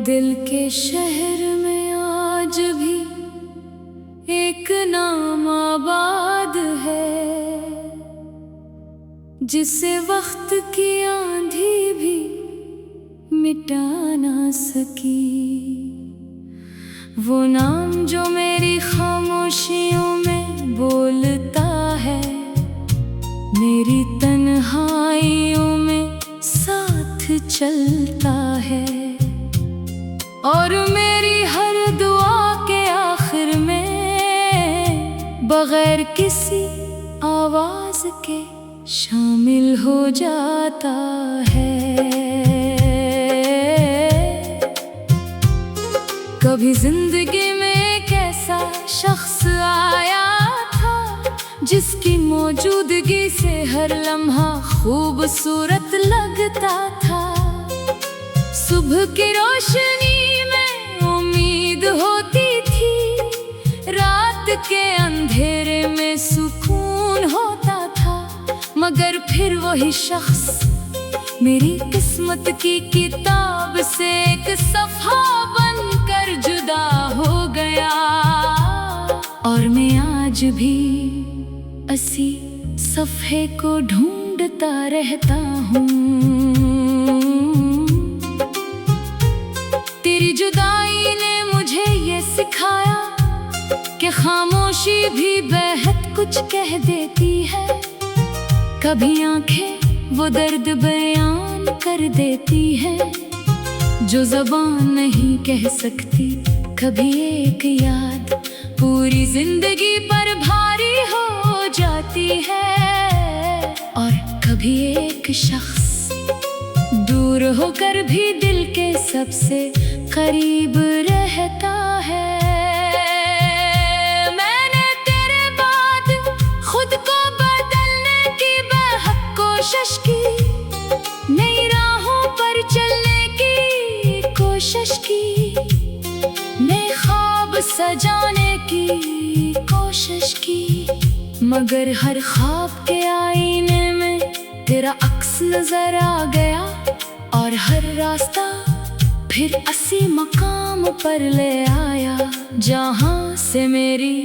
दिल के शहर में आज भी एक नाम आबाद है, जिसे वक्त की आंधी भी मिटा ना सकी। वो नाम जो मेरी खामोशियों में बोलता है, मेरी तन्हाइयों में साथ चलता है, और मेरी हर दुआ के आखिर में बगैर किसी आवाज के शामिल हो जाता है। कभी जिंदगी में एक ऐसा शख्स आया था, जिसकी मौजूदगी से हर लम्हा खूबसूरत लगता था। सुबह की रोशनी में उम्मीद होती थी, रात के अंधेरे में सुकून होता था। मगर फिर वही शख्स मेरी किस्मत की किताब से एक सफ़ा बनकर जुदा हो गया, और मैं आज भी इसी सफ़े को ढूंढता रहता हूँ। तेरी जुदाई ने मुझे ये सिखाया कि खामोशी भी बेहद कुछ कह देती है। कभी आंखें वो दर्द बयान कर देती है जो ज़बान नहीं कह सकती। कभी एक याद पूरी जिंदगी पर भारी हो जाती है, और कभी एक शख्स दूर होकर भी दिल के सबसे करीब रहता है। मैंने तेरे बाद खुद को बदलने की बेहद कोशिश की, नई राहों पर चलने की कोशिश की, नए ख्वाब सजाने की कोशिश की। मगर हर ख्वाब के आईने में तेरा अक्स नजर आ गया, और हर रास्ता फिर उसी मकाम पर ले आया जहां से मेरी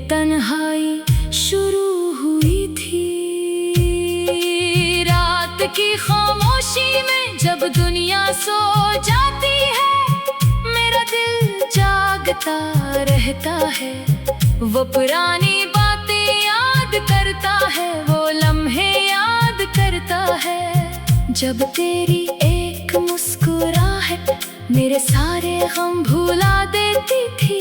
तन्हाई शुरू हुई थी। रात की खामोशी में जब दुनिया सो जाती है, मेरा दिल जागता रहता है। वो पुरानी बातें याद करता है, वो लम्हे याद करता है, जब तेरी एक मुस्कुराहट मेरे सारे गम भुला देती थी।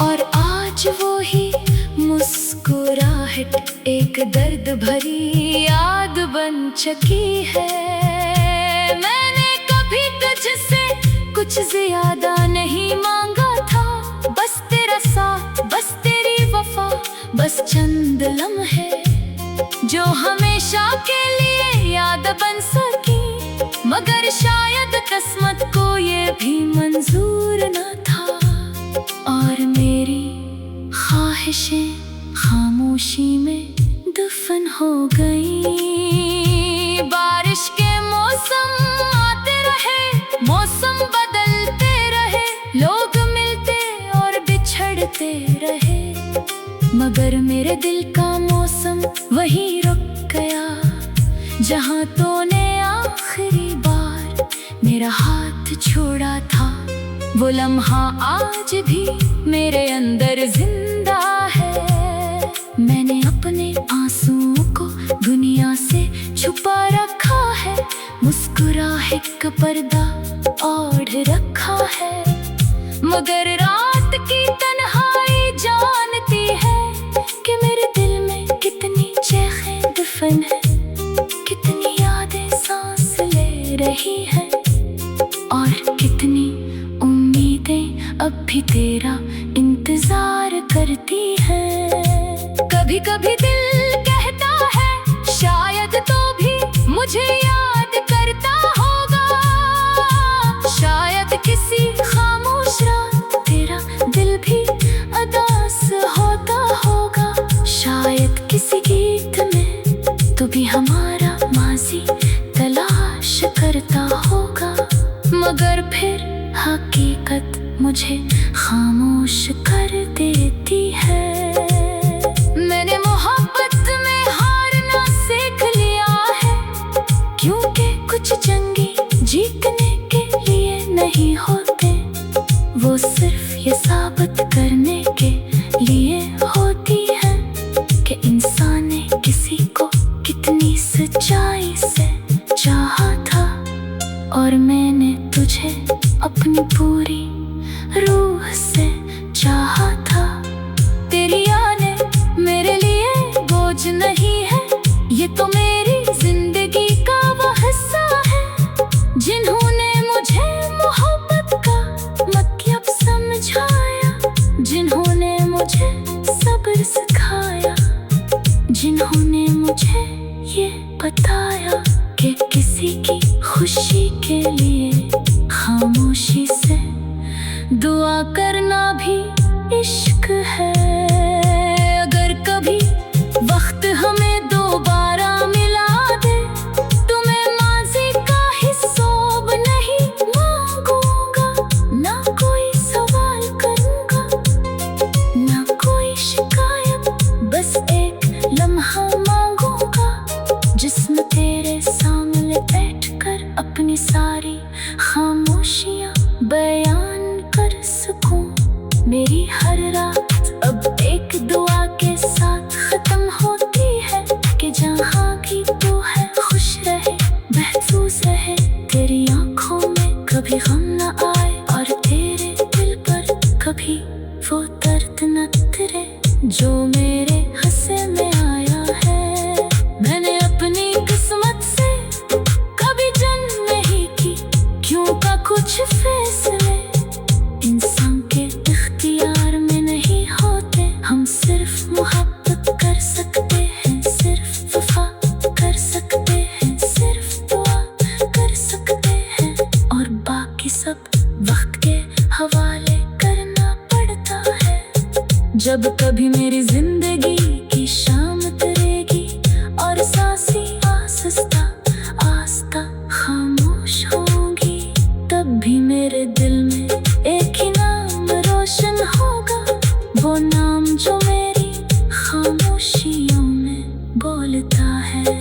और आज वो ही मुस्कुराहट एक दर्द भरी याद बन चुकी है। मैंने कभी तुझसे कुछ ज्यादा नहीं मांगा था, बस तेरा साथ, बस तेरी वफा, बस चंद लम्हे जो हमेशा के लिए याद बन सकी। मगर शायद किस्मत को ये भी मंजूर न था, और मेरी ख्वाहिशें खामोशी में दफन हो गई। बारिश के मौसम आते रहे, मौसम बदलते रहे, लोग मिलते और बिछड़ते रहे, मगर मेरे दिल का मौसम वहीं रुक गया जहां तूने आखिरी बार मेरा हाथ छोड़ा था। वो लम्हा आज भी मेरे अंदर जिंदा है। मैंने अपने आंसुओं को दुनिया से छुपा रखा है, मुस्कुराहट का पर्दा ओढ़ रखा है, मगर रात की तन्हाई जानती है कि मेरे दिल में कितनी चेखें दफन है, कितनी यादें सांस ले रही हैं, और कितनी उम्मीदें अब भी तेरा इंतजार करती हैं। कभी कभी दिल कहता है शायद तो भी मुझे याद करता होगा, शायद किसी खामोश रात तेरा दिल भी मुझे खामोश कर देती है। मैंने मोहब्बत में हारना सीख लिया है, क्योंकि कुछ जंगी जीतने के लिए नहीं होते, वो सिर्फ ये साबित करने के लिए होती है कि इंसान ने किसी को कितनी सच्चाई से चाहा था। और मैंने तुझे अपनी पूरी रूह से चाहा था। तेरी यादें मेरे लिए बोझ नहीं है, ये तो मेरी जिंदगी का वो हिस्सा है। जिन्होंने मुझे मोहब्बत का मतलब समझाया, जिन्होंने मुझे सब्र सिखाया, जिन्होंने मुझे ये बताया कि किसी की खुशी के लिए खामोशी से दुआ करना भी इश्क है। अगर कभी वक्त हमें दोबारा मिला दे, तो मैं माज़ी का हिसाब नहीं मांगूंगा, ना कोई सवाल करूंगा, ना कोई शिकायत, बस एक लम्हा मांगूंगा जिसमें तेरे सामने बैठकर अपनी सारी खामोशियां बयान कर सकूं। मेरी हर रात अब एक दुआ के साथ खत्म होती है कि जहाँ भी तू है खुश रहे, महफूज रहे, तेरी आंखों में कभी गम न आए और तेरे दिल पर कभी वो दर्द न उतरे जो मेरे हंसे में आया है। मैंने अपनी किस्मत से कभी जंग नहीं की, क्यों का कुछ फैसले इंसान के इख्तियार में नहीं होते। हम सिर्फ मोहब्बत कर सकते हैं, सिर्फ वफा कर सकते हैं, सिर्फ दुआ कर सकते हैं, और बाकी सब वक्त के हवाले करना पड़ता है। जब कभी मेरी जिंदगी की शाम तरेगी और सांसें आहिस्ता आहिस्ता खामोश होंगी, तब भी मेरे दिल में एक ही नाम रोशन होगा, वो नाम जो मेरी खामोशियों में बोलता है,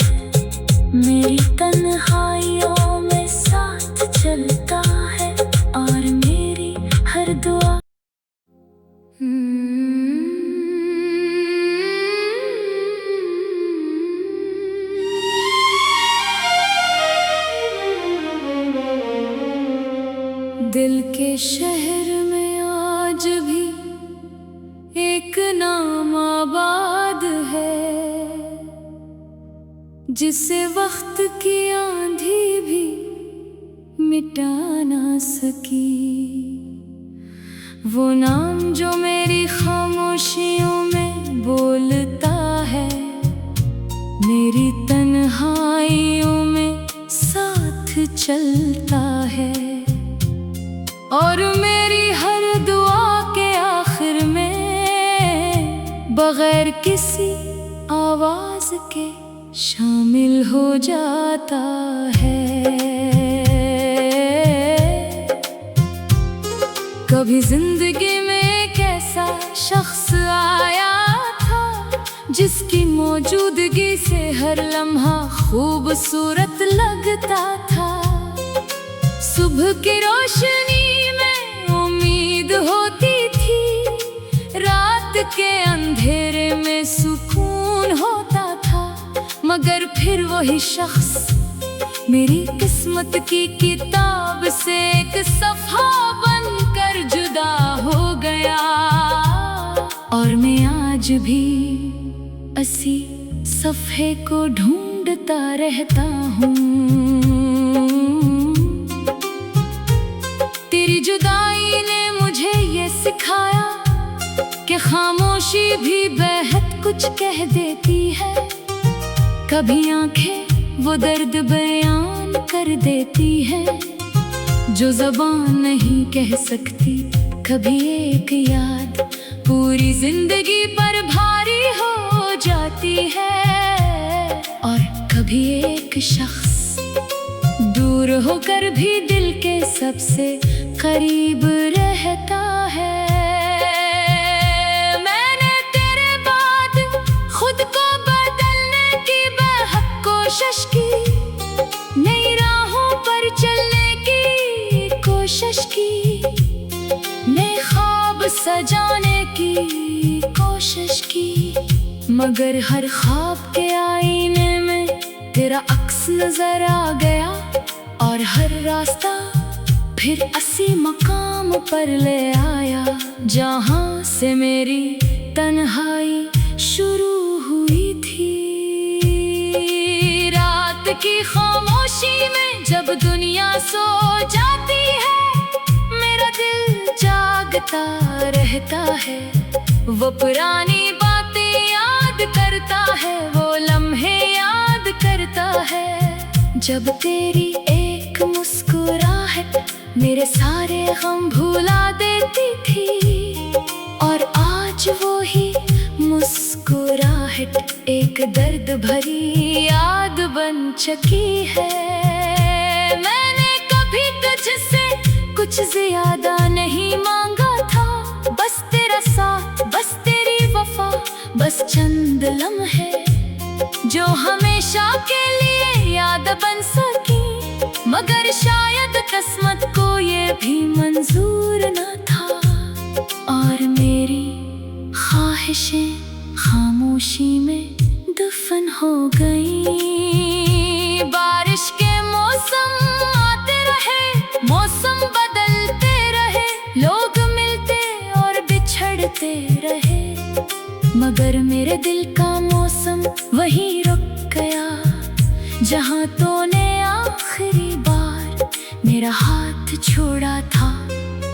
मेरी तन्हाइयों में साथ चलता है, और मेरी हर दुआ दिल के शहर में आज भी एक नाम आबाद है, जिसे वक्त की आंधी भी मिटा ना सकी। वो नाम जो मेरी खामोशियों में बोलता है, मेरी तन्हाइयों में साथ चलता है, और मेरी हर दुआ के आखिर में बगैर किसी आवाज के शामिल हो जाता है। कभी जिंदगी में एक ऐसा शख्स आया था, जिसकी मौजूदगी से हर लम्हा खूबसूरत लगता था। सुबह की रोशनी उम्मीद होती थी, रात के अंधेरे में सुकून होता था, मगर फिर वही शख्स मेरी किस्मत की किताब से एक सफ़ा बनकर जुदा हो गया। और मैं आज भी इसी सफ़े को ढूंढता रहता हूँ। तेरी जुदाई ने मुझे ये सिखाया कि खामोशी भी बेहद कुछ कह देती है। कभी आंखें वो दर्द बयान कर देती है जो ज़बान नहीं कह सकती। कभी एक याद पूरी जिंदगी पर भारी हो जाती है, और कभी एक शख्स दूर होकर भी दिल के सबसे करीब रहता है। मैंने तेरे बाद खुद को बदलने की बेहद कोशिश की, नई राहों पर चलने की कोशिश की, नए ख्वाब सजाने की कोशिश की, मगर हर ख्वाब के आईने में तेरा अक्स नजर आ गया, और हर रास्ता फिर उसी मकाम पर ले आया जहां से मेरी तन्हाई शुरू हुई थी। रात की खामोशी में जब दुनिया सो जाती है, मेरा दिल जागता रहता है, वो पुरानी बातें याद करता है, वो लम्हे याद करता है, जब तेरी एक मुस्कुराहट मेरे सारे गम भुला देती थी, और आज वो ही मुस्कुराहट एक दर्द भरी याद बन चुकी है। मैंने कभी तुझसे कुछ ज्यादा नहीं मांगा था, बस तेरा साथ, बस तेरी वफा, बस चंद लम्हे जो हमेशा के लिए याद बन सकी, मगर शायद किस्मत को ये भी मंजूर न था, और मेरी ख्वाहिशें खामोशी में दफन हो गई। बारिश के मौसम आते रहे, मौसम बदलते रहे, लोग मिलते और बिछड़ते रहे, मगर मेरे दिल का मौसम वहीं रुक गया जहां तूने आखिरी बार मेरा हाथ छोड़ा था।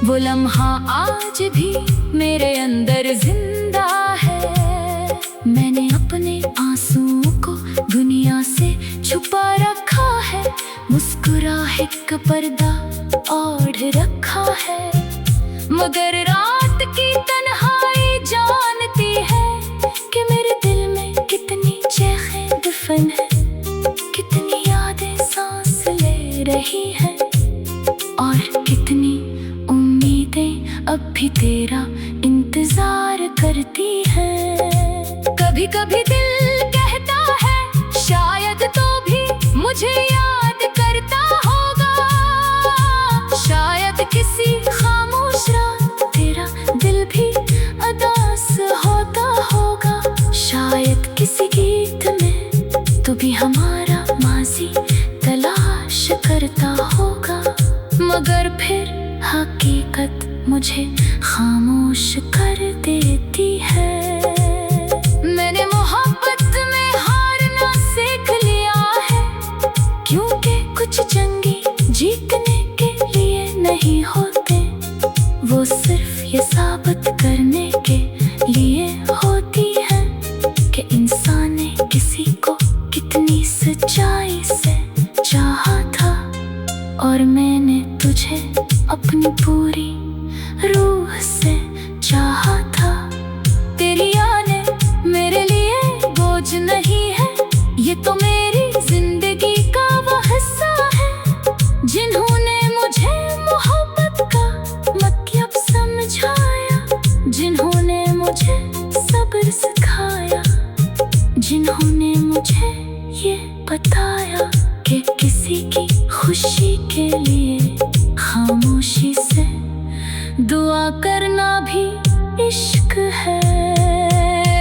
वो लम्हा आज भी मेरे अंदर जिंदा है। मैंने अपने आंसुओं को दुनिया से छुपा रखा है, मुस्कुराहट का पर्दा ओढ़ रखा है, मगर रात की तन्हाई जानती है कि मेरे दिल में कितनी चेखें दफन है, कितनी यादें सांस ले रही है, और कितनी उम्मीदें अब भी तेरा इंतजार करती है। कभी कभी दिल कहता है शायद तो भी मुझे याद करता होगा, शायद किसी खामोश रात तेरा दिल भी उदास होता होगा, शायद किसी गीत में तो भी हमारा माजी तलाश करता होगा, मगर फिर हकीकत मुझे खामोश कर देती है। मैंने मोहब्बत में हारना सीख लिया है, क्योंकि कुछ जंगी जीतने के लिए नहीं होते, वो सिर्फ ये साबित करने के लिए होती है कि इंसान ने किसी को कितनी सच्चाई से चाहा था, और मैंने तुझे अपनी पूरी रूह से चाहा था। तेरी यादें मेरे लिए बोझ नहीं है, ये तो मेरी जिंदगी का वो हिस्सा है, जिन्होंने मुझे मोहब्बत का मतलब समझाया, जिन्होंने मुझे सब्र सिखाया, जिन्होंने मुझे ये बताया कि किसी की खुशी के लिए खामोशी से दुआ करना भी इश्क है।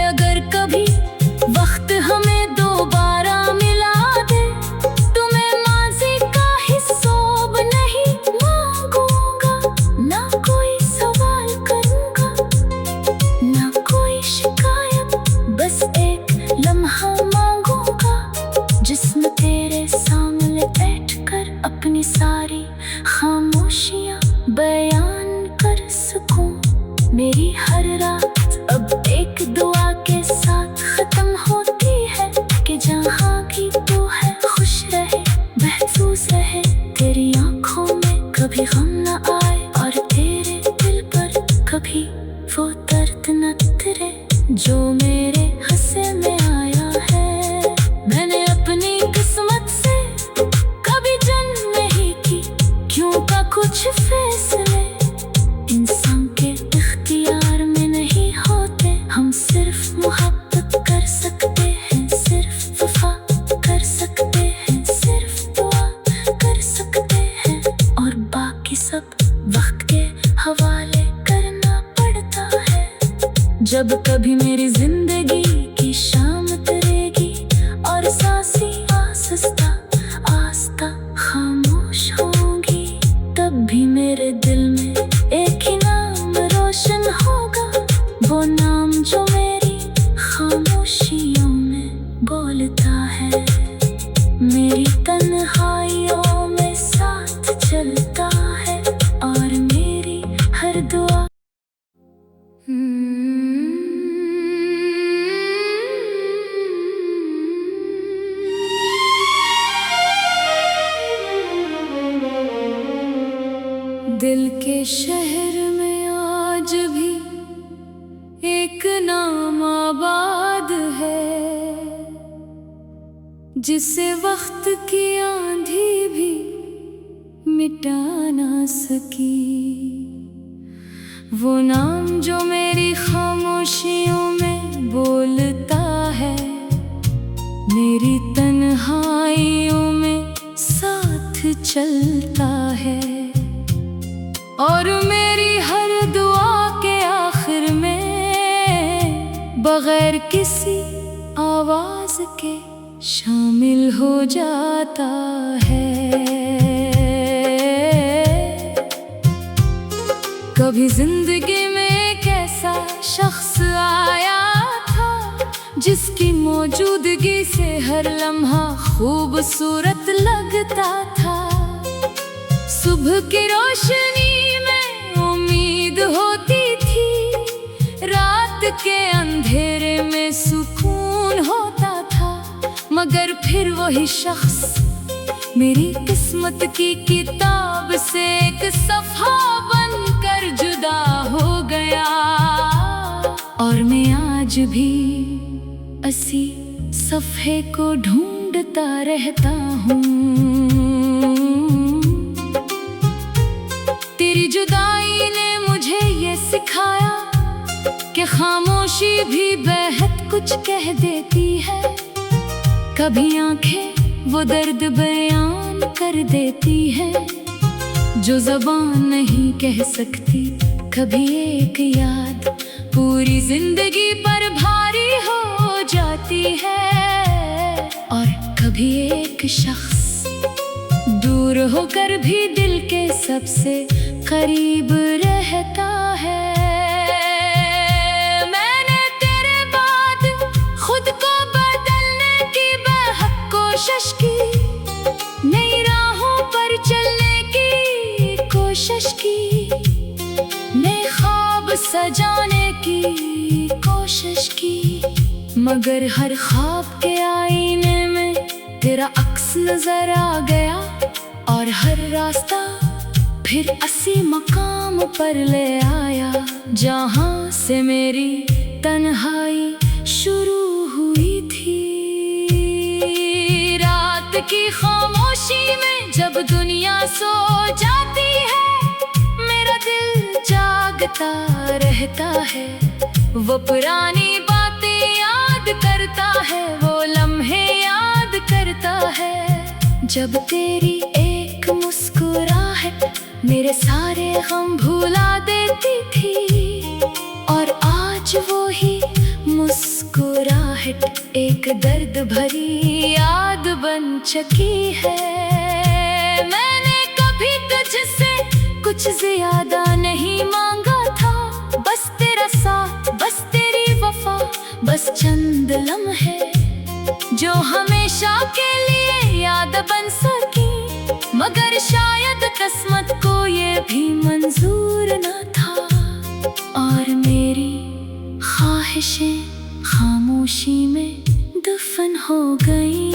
अगर कभी वक्त हमें दोबारा मिला दे, तो मैं माजी का हिसाब नहीं मांगूंगा, ना कोई सवाल करूंगा, ना कोई शिकायत, बस एक लम्हा मांगूंगा जिसमें तेरे सामने बैठकर अपनी सारी खामोशियां बयान कर सकूं। मेरी हर रात अब एक दुआ के साथ खत्म होती है कि जहाँ भी तू है खुश रहे, महफूज रहे, तेरी आंखों में कभी गम न आए, और तेरे दिल पर कभी वो दर्द न उतरे जो मेरे हिस्से में आया है। मैंने अपनी किस्मत से कभी जंग नहीं की, क्यों का कुछ फैसले जब कभी मेरी जिंदगी की शाम तरेगी और सांसें आहिस्ता आहिस्ता खामोश होंगी, तब भी मेरे दिल में एक ही नाम रोशन होगा, वो नाम जो मेरी खामोशियों में बोलता है, मेरी तन्हाइयों में साथ चलता है और मेरी हर दुआ। दिल के शहर में आज भी एक नाम आबाद है, जिसे वक्त की आंधी भी मिटा ना सकी, वो नाम जो मेरी खामोशियों में बोलता है, मेरी तन्हाइयों में साथ चलता है और मेरी हर दुआ के आखिर में बगैर किसी आवाज के शामिल हो जाता है। कभी जिंदगी में एक ऐसा शख्स आया था, जिसकी मौजूदगी से हर लम्हा खूबसूरत लगता था। सुबह की रोशनी में उम्मीद होती थी, रात के अंधेरे में सुकून होता था, मगर फिर वही शख्स मेरी किस्मत की किताब से एक सफ़ा बनकर जुदा हो गया और मैं आज भी इसी सफ़े को ढूंढता रहता हूँ। तेरी जुदाई ने मुझे ये सिखाया कि खामोशी भी बेहद कुछ कह देती है, कभी आंखें वो दर्द बयान कर देती है जो ज़बान नहीं कह सकती। कभी एक याद पूरी जिंदगी पर भारी हो जाती है और कभी एक शख्स दूर होकर भी दिल के सबसे करीब रहता है। मैंने तेरे बाद खुद को बदलने की बेहद कोशिश की, नई राहों पर चलने की कोशिश की, नए ख्वाब सजाने की कोशिश की, मगर हर ख्वाब के आईने में तेरा अक्स नजर आ गया और हर रास्ता फिर उसी मकाम पर ले आया जहां से मेरी तन्हाई शुरू हुई थी। रात की खामोशी में जब दुनिया सो जाती है, मेरा दिल जागता रहता है, वो पुरानी बातें याद करता है, वो लम्हे याद करता है जब तेरी एक मुस्कुराहट मेरे सारे गम भुला देती थी और आज वो ही मुस्कुराहट एक दर्द भरी याद बन चुकी है। मैंने कभी तुझसे कुछ ज्यादा नहीं मांगा था, बस तेरा साथ, बस तेरी वफा, बस चंद लम्हे जो हमेशा के लिए याद बन सकी, मगर शायद किस्मत को ये भी मंजूर न था और मेरी ख्वाहिशें खामोशी में दफन हो गई।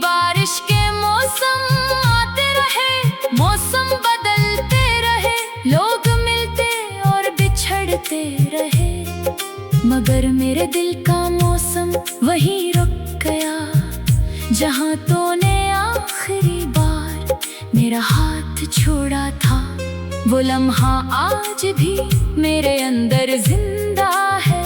बारिश के मौसम आते रहे, मौसम बदलते रहे, लोग मिलते और बिछड़ते रहे, मगर मेरे दिल का मौसम वहीं रुक गया जहां तूने आखिरी बार मेरा हाथ छोड़ा था। वो लम्हा आज भी मेरे अंदर जिंदा है।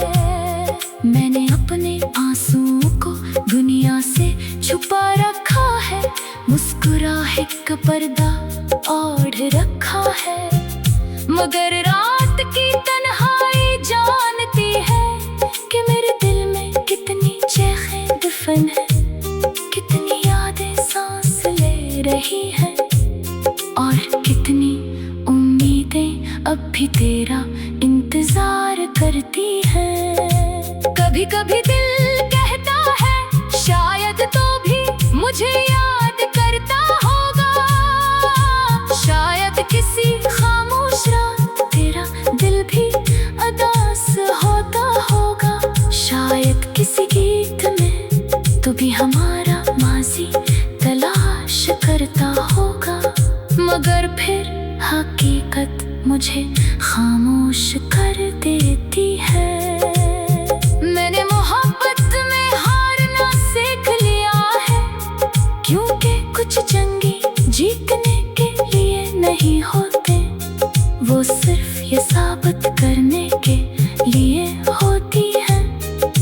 मैंने अपने आंसुओं को दुनिया से छुपा रखा है, मुस्कुराहट का पर्दा ओढ़ रखा है, मगर रात की तन्हाई जान करती है। कभी कभी दिल कहता है शायद तो भी मुझे याद करता होगा। शायद किसी खामोश रात तेरा दिल भी उदास होता होगा। शायद किसी गीत में तू भी हमारा माजी तलाश करता होगा। मगर फिर हकीकत मुझे खामोश कर देती है। मैंने मोहब्बत में हारना सीख लिया है, क्योंकि कुछ जंगी जीतने के लिए नहीं होते, वो सिर्फ ये साबित करने के लिए होती है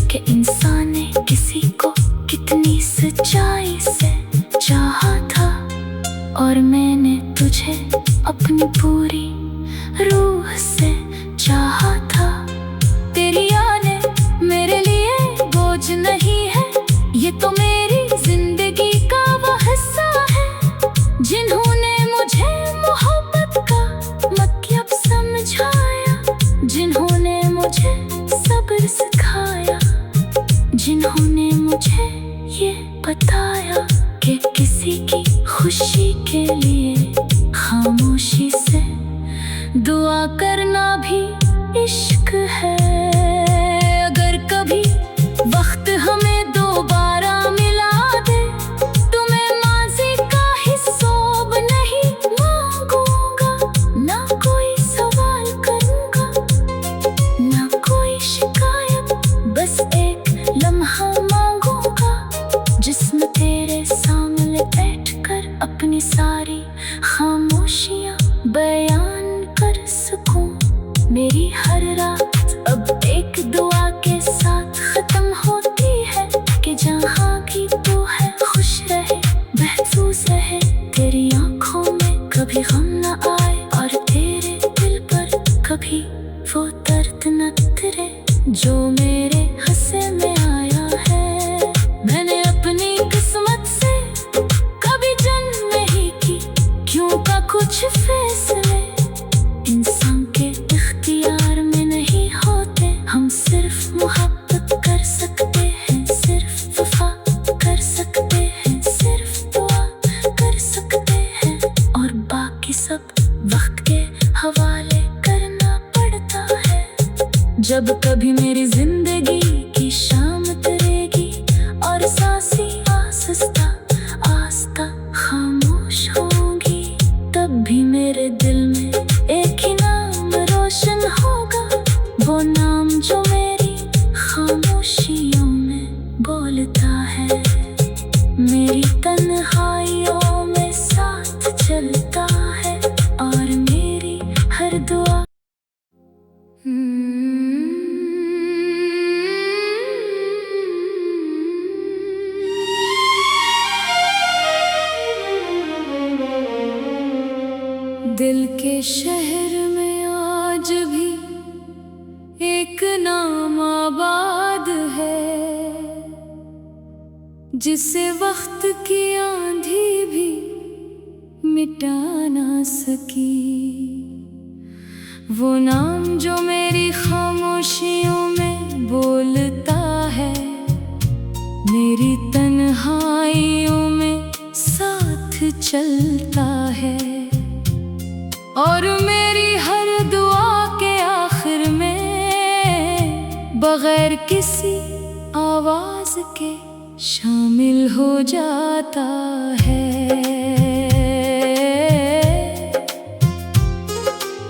कि इंसान ने किसी को कितनी सच्चाई से चाहा था। और मैंने तुझे अपनी पूरी रूह से चाहा था। तेरी यादें मेरे लिए बोझ नहीं है, ये तो मेरी जिंदगी का वो हिस्सा है। जिन्होंने मुझे मोहब्बत का मतलब समझाया, जिन्होंने मुझे सब्र सिखाया, जिन्होंने मुझे ये बताया कि किसी की खुशी के लिए खामोशी से दुआ करना भी इश्क है। अगर कभी वक्त हमें दोबारा मिला दे, तो मैं माजी का हिसाब नहीं मांगूंगा। ना कोई सवाल करूंगा, ना कोई शिकायत, बस एक लम्हा मांगूंगा जिसमें तेरे सामने बैठकर अपनी सारी खामोशियां बयान कर सकूं। मेरी हर रात अब एक दुआ के साथ खत्म होती है कि जहाँ भी तू है खुश रहे, महफूज रहे। तेरी आंखों में कभी गम न आए और तेरे दिल पर कभी वो दर्द न उतरे जो मेरे हिस्से में आया है। मैंने अपनी किस्मत से कभी जंग नहीं की, क्यों का कुछ फैसले इंसान के इख्तियार में नहीं होते। हम सिर्फ मोहब्बत कर सकते हैं, सिर्फ वफा कर सकते हैं, सिर्फ दुआ कर सकते हैं, और बाकी सब वक्त के हवाले करना पड़ता है। जब कभी मेरी जिंदगी की शाम तरेगी और सांसें आहिस्ता आहिस्ता खामोश होंगी, तब भी मेरे दिल में एक ही नाम रोशन होगा, वो नाम जो मेरी खामोशियों में बोलता है, मेरी तन्हाइयों में साथ चलता है, और मेरी हर दुआ। दिल के शहर में आज भी एक नाम आबाद है, जिसे वक्त की आंधी भी मिटा ना सकी। वो नाम जो मेरी खामोशियों में बोलता है, मेरी तन्हाइयों में साथ चलता है, और मेरी हर दुआ के आखिर में बगैर किसी आवाज के शामिल हो जाता है।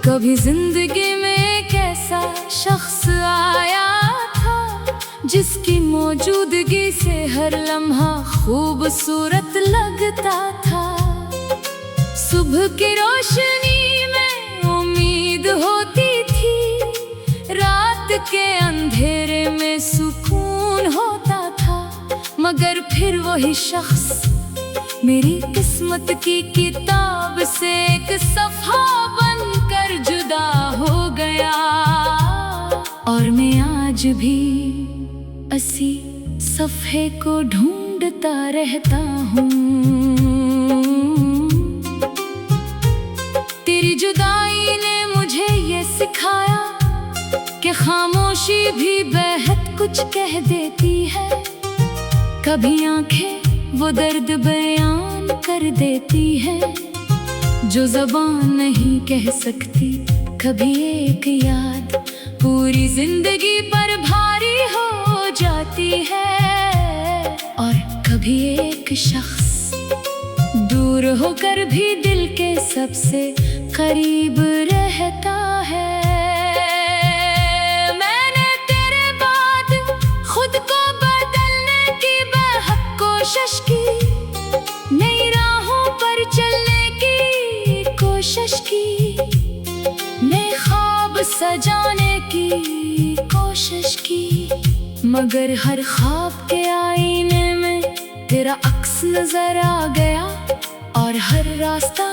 कभी जिंदगी में एक ऐसा शख्स आया था, जिसकी मौजूदगी से हर लम्हा खूबसूरत लगता था। सुबह की रोशनी में उम्मीद होती थी, रात के अंधेरे में सुकून होता था। मगर फिर वही शख्स मेरी किस्मत की किताब से एक सफ़ा बनकर जुदा हो गया, और मैं आज भी इसी सफ़े को ढूंढता रहता हूँ। तेरी जुदाई ने मुझे ये सिखाया कि कि खामोशी भी बेहद कुछ कह देती है। कभी आंखें वो दर्द बयान कर देती है जो ज़बान नहीं कह सकती। कभी एक याद पूरी जिंदगी पर भारी हो जाती है, और कभी एक शख्स दूर होकर भी दिल के सबसे करीब रहता है। मैंने तेरे बाद खुद को बदलने की बेहद कोशिश की, नई राहों पर चलने की कोशिश की, नए ख्वाब सजाने की कोशिश की, मगर हर ख्वाब के आईने में तेरा अक्स नजर आ गया, और हर रास्ता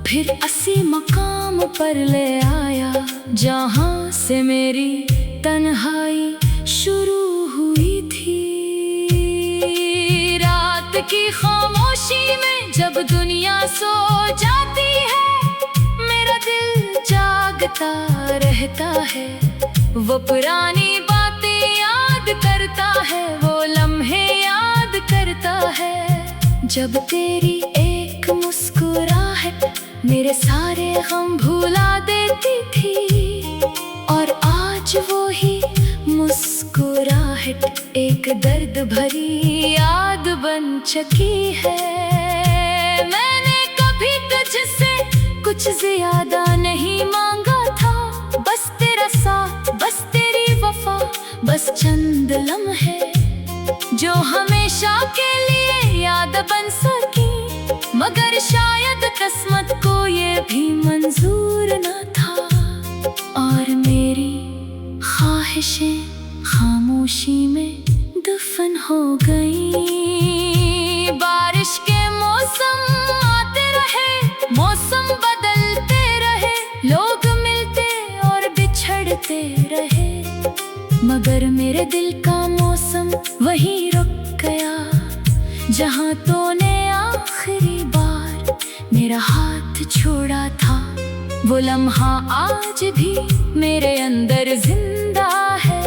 फिर उसी मकाम पर ले आया जहां से मेरी तन्हाई शुरू हुई थी। रात की खामोशी में जब दुनिया सो जाती है, मेरा दिल जागता रहता है। वो पुरानी बातें याद करता है, वो लम्हे याद करता है, जब तेरी एक मुस्कुराहट मेरे सारे गम भुला देती थी। और आज वो ही मुस्कुराहट एक दर्द भरी याद बन चुकी है। मैंने कभी तुझसे कुछ ज्यादा नहीं मांगा था, बस तेरा साथ, बस तेरी वफा, बस चंद लम्हे जो हमेशा के लिए याद बन सकी। मगर शायद किस्मत को ये भी मंजूर न था, और मेरी ख्वाहिशें खामोशी में दफन हो गई। बारिश के मौसम आते रहे, मौसम बदलते रहे, लोग मिलते और बिछड़ते रहे, मगर मेरे दिल का मौसम वहीं रुक गया जहां तूने आखिरी बार मेरा हाथ छोड़ा था। वो लम्हा आज भी मेरे अंदर जिंदा है।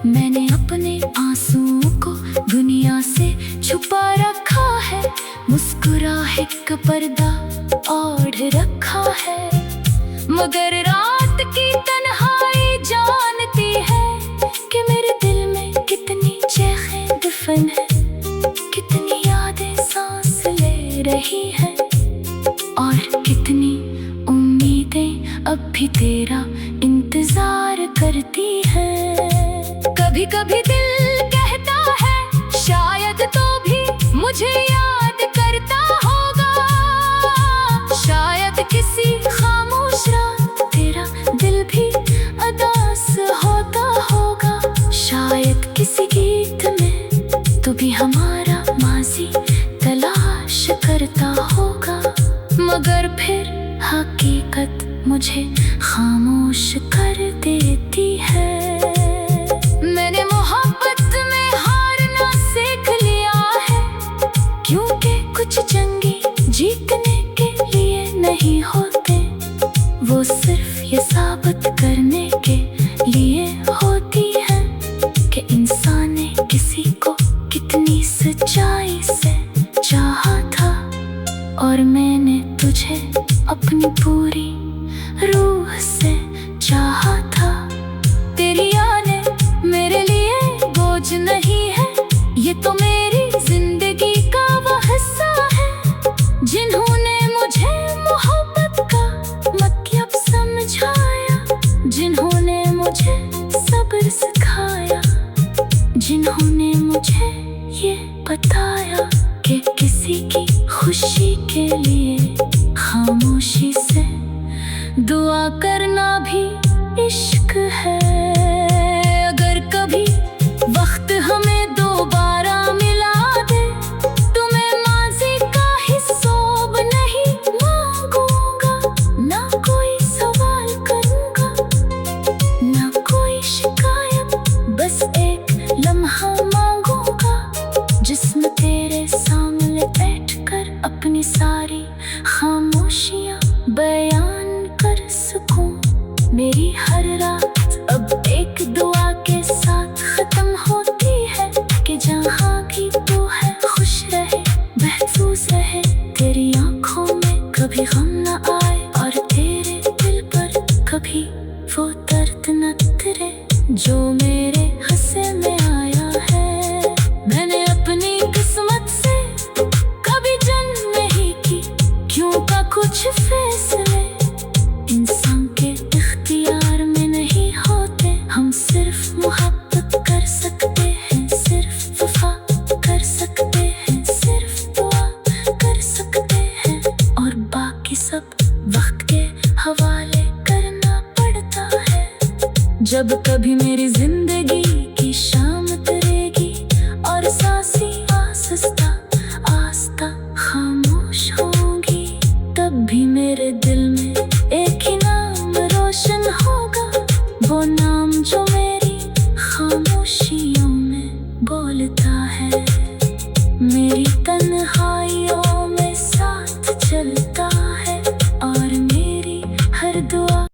मैंने अपने आंसुओं को दुनिया से छुपा रखा है, मुस्कुराहट का पर्दा ओढ़ रखा है, मगर रात की तन्हाई जानती है कि मेरे दिल में कितनी चेखें दफन है, कितनी यादें सांस ले रही हैं, और कितनी उम्मीदें अब भी तेरा इंतजार करती हैं। कभी कभी दिल कहता है शायद तो भी मुझे याद करता होगा, शायद किसी खामोश रात तेरा दिल भी उदास होता होगा, शायद किसी गीत में तू भी हमारा माजी तलाश करता होगा, मगर फिर हकीकत मुझे खामोश कर देती है। मैंने मोहब्बत में हारना सीख लिया है, क्योंकि कुछ जंगी जीतने के लिए नहीं होते, वो सिर्फ ये साबित करने के लिए होती है कि इंसान ने किसी को कितनी सच्चाई से चाहा था। और मैंने तुझे अपनी पूरी रूह से चाहा था। तेरी यादें मेरे लिए बोझ नहीं है, ये तो मेरी जिंदगी का वो हिस्सा है जिन्होंने मुझे मोहब्बत का मतलब समझाया, जिन्होंने मुझे सब्र सिखाया, जिन्होंने मुझे ये बताया कि किसी की खुशी के लिए खामोशी से दुआ करना भी इश्क है। अगर कभी वक्त हमें दोबारा मिला दे, तो मैं माजी का हिसाब नहीं मांगूंगा, ना कोई सवाल करूंगा, ना कोई शिकायत, बस एक लम्हा मांगूंगा जिसमें तेरे सामने बैठकर अपनी सारी खामोशियां बयान कर सकूं। मेरी हर रात अब जो मेरे हिस्से में आया है। मैंने अपनी किस्मत से कभी जंग नहीं की, क्यों का कुछ फैसले इंसान के इख्तियार में नहीं होते। हम सिर्फ मोहब्बत कर सकते हैं, सिर्फ वफा कर सकते हैं, सिर्फ दुआ कर सकते हैं, और बाकी सब वक्त के हवाले करना पड़ता है। जब कभी मेरी जिंदगी